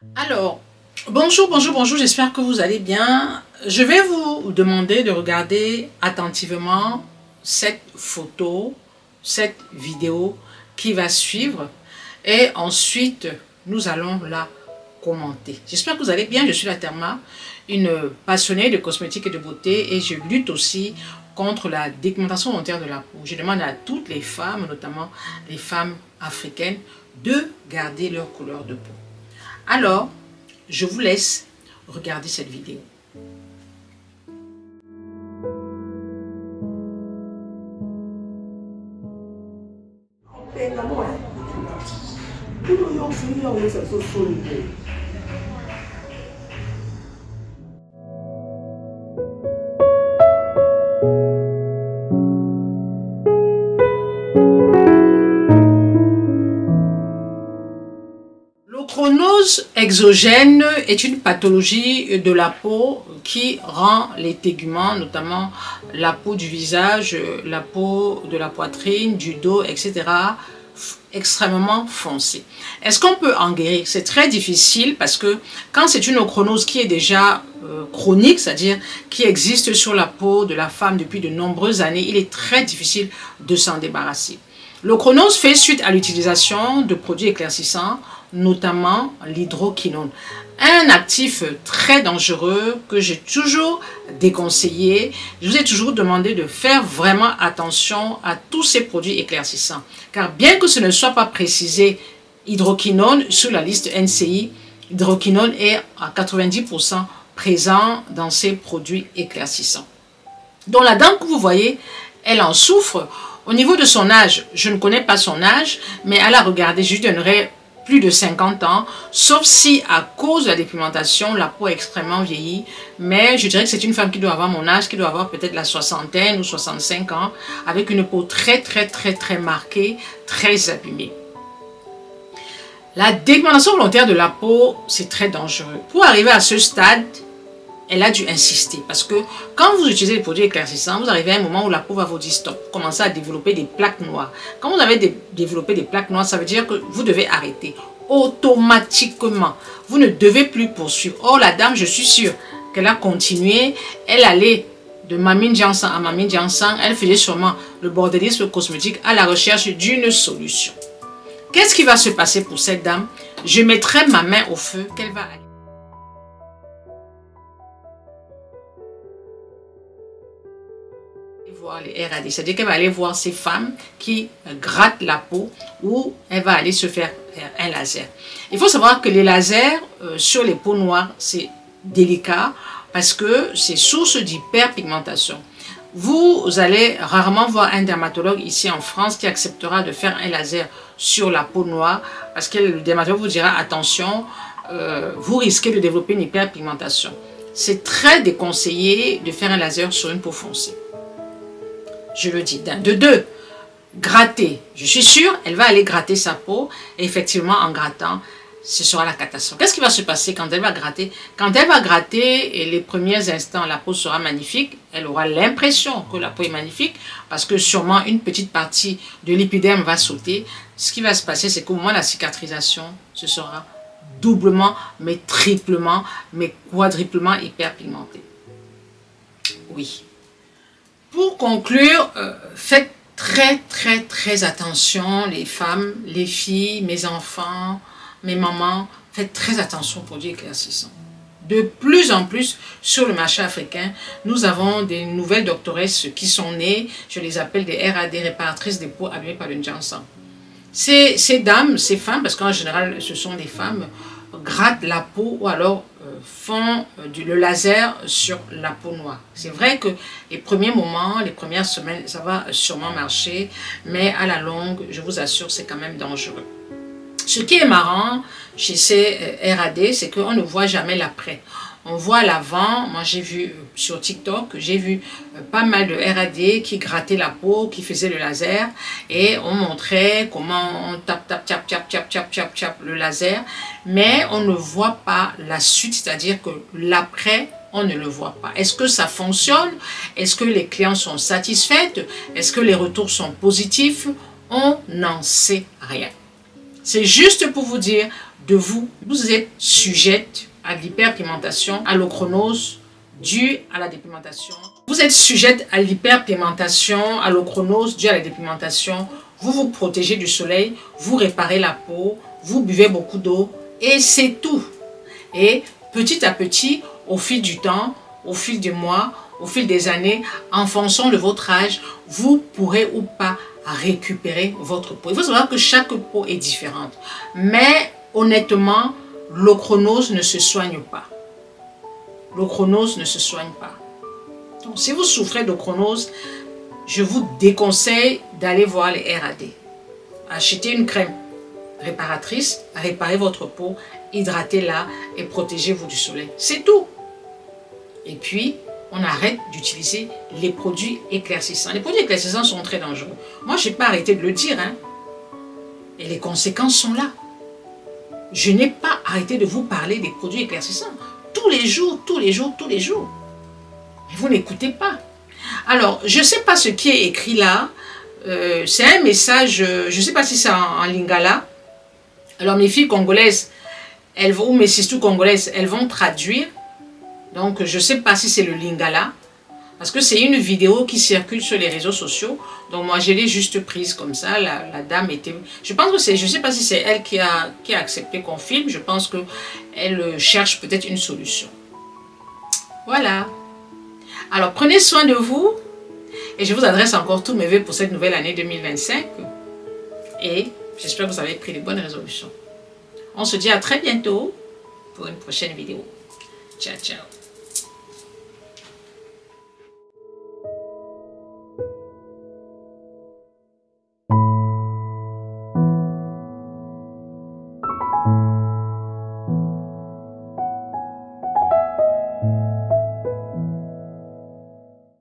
Alors, bonjour, j'espère que vous allez bien. Je vais vous demander de regarder attentivement cette photo, cette vidéo qui va suivre et ensuite nous allons la commenter. J'espère que vous allez bien. Je suis la Therma, une passionnée de cosmétiques et de beauté, et je lutte aussi contre la dépigmentation volontaire de la peau. Je demande à toutes les femmes, notamment les femmes africaines, de garder leur couleur de peau. Alors, je vous laisse regarder cette vidéo. L'ochronose exogène est une pathologie de la peau qui rend les téguments, notamment la peau du visage, la peau de la poitrine, du dos, etc., extrêmement foncée. Est-ce qu'on peut en guérir? C'est très difficile parce que quand c'est une ochronose qui est déjà chronique, c'est-à-dire qui existe sur la peau de la femme depuis de nombreuses années, il est très difficile de s'en débarrasser. L'ochronose fait suite à l'utilisation de produits éclaircissants, notamment l'hydroquinone. Un actif très dangereux que j'ai toujours déconseillé. Je vous ai toujours demandé de faire vraiment attention à tous ces produits éclaircissants. Car bien que ce ne soit pas précisé hydroquinone sur la liste NCI, l'hydroquinone est à 90% présent dans ces produits éclaircissants. Donc la dame que vous voyez, elle en souffre. Au niveau de son âge, je ne connais pas son âge, mais à la regarder, je lui donnerais plus de 50 ans, sauf si à cause de la dépigmentation, la peau est extrêmement vieillie. Mais je dirais que c'est une femme qui doit avoir mon âge, qui doit avoir peut-être la soixantaine ou 65 ans, avec une peau très marquée, très abîmée. La dépigmentation volontaire de la peau, c'est très dangereux. Pour arriver à ce stade, elle a dû insister, parce que quand vous utilisez les produits éclaircissants, vous arrivez à un moment où la peau va vous dire stop, vous commencez à développer des plaques noires. Quand vous avez développé des plaques noires, ça veut dire que vous devez arrêter automatiquement. Vous ne devez plus poursuivre. Or, la dame, je suis sûre qu'elle a continué, elle allait de Mamine Jansan à Mamine Jansan, elle faisait sûrement le bordélisme cosmétique à la recherche d'une solution. Qu'est-ce qui va se passer pour cette dame? Je mettrai ma main au feu qu'elle va aller voir les RAD, c'est-à-dire qu'elle va aller voir ces femmes qui grattent la peau, ou elle va aller se faire un laser. Il faut savoir que les lasers sur les peaux noires, c'est délicat parce que c'est source d'hyperpigmentation. Vous allez rarement voir un dermatologue ici en France qui acceptera de faire un laser sur la peau noire, parce que le dermatologue vous dira attention, vous risquez de développer une hyperpigmentation. C'est très déconseillé de faire un laser sur une peau foncée. Je le dis. De deux, gratter. Je suis sûre, elle va aller gratter sa peau. Et effectivement, en grattant, ce sera la catastrophe. Qu'est-ce qui va se passer quand elle va gratter? Quand elle va gratter, et les premiers instants, la peau sera magnifique. Elle aura l'impression que la peau est magnifique, parce que sûrement une petite partie de l'épiderme va sauter. Ce qui va se passer, c'est qu'au moment de la cicatrisation, ce sera doublement, mais triplement, mais quadruplement hyperpigmenté. Oui. Pour conclure, faites très attention, les femmes, les filles, mes enfants, mes mamans, faites très attention aux produits éclaircissants. De plus en plus sur le marché africain, nous avons des nouvelles doctoresses qui sont nées, je les appelle des RAD, réparatrices des peaux abîmées par le Jansan. Ces dames, ces femmes, parce qu'en général ce sont des femmes, grattent la peau ou alors font le laser sur la peau noire. C'est vrai que les premiers moments, les premières semaines, ça va sûrement marcher, mais à la longue, je vous assure, c'est quand même dangereux. Ce qui est marrant chez ces RAD, c'est qu'on ne voit jamais l'après. On voit l'avant. Moi, j'ai vu sur TikTok, j'ai vu pas mal de RAD qui grattaient la peau, qui faisaient le laser, et on montrait comment on tape le laser, mais on ne voit pas la suite, c'est-à-dire que l'après, on ne le voit pas. Est-ce que ça fonctionne? Est-ce que les clients sont satisfaits? Est-ce que les retours sont positifs? On n'en sait rien. C'est juste pour vous dire, de vous. Vous êtes sujette à l'hyperpigmentation, à l'ochronose due à la dépigmentation. Vous êtes sujette à l'hyperpigmentation, à l'ochronose due à la dépigmentation. Vous vous protégez du soleil, vous réparez la peau, vous buvez beaucoup d'eau et c'est tout. Et petit à petit, au fil du temps, au fil des mois, au fil des années, en fonction de votre âge, vous pourrez ou pas récupérer votre peau. Il faut savoir que chaque peau est différente. Mais honnêtement, l'ochronose ne se soigne pas. L'ochronose ne se soigne pas. Donc, si vous souffrez d'ochronose, je vous déconseille d'aller voir les RAD. Achetez une crème réparatrice, réparez votre peau, hydratez-la et protégez-vous du soleil. C'est tout. Et puis, on arrête d'utiliser les produits éclaircissants. Les produits éclaircissants sont très dangereux. Moi, je n'ai pas arrêté de le dire. Hein. Et les conséquences sont là. Je n'ai pas arrêté de vous parler des produits éclaircissants. Tous les jours, tous les jours, tous les jours. Mais vous n'écoutez pas. Alors, je ne sais pas ce qui est écrit là. C'est un message, je ne sais pas si c'est en lingala. Alors, mes filles congolaises, ou mes sisters congolaises, elles vont traduire. Donc, je ne sais pas si c'est le lingala. Parce que c'est une vidéo qui circule sur les réseaux sociaux. Donc, moi, je l'ai juste prise comme ça. La dame était... Je pense que c'est... Je ne sais pas si c'est elle qui a accepté qu'on filme. Je pense qu'elle cherche peut-être une solution. Voilà. Alors, prenez soin de vous. Et je vous adresse encore tous mes vœux pour cette nouvelle année 2025. Et j'espère que vous avez pris les bonnes résolutions. On se dit à très bientôt pour une prochaine vidéo. Ciao, ciao.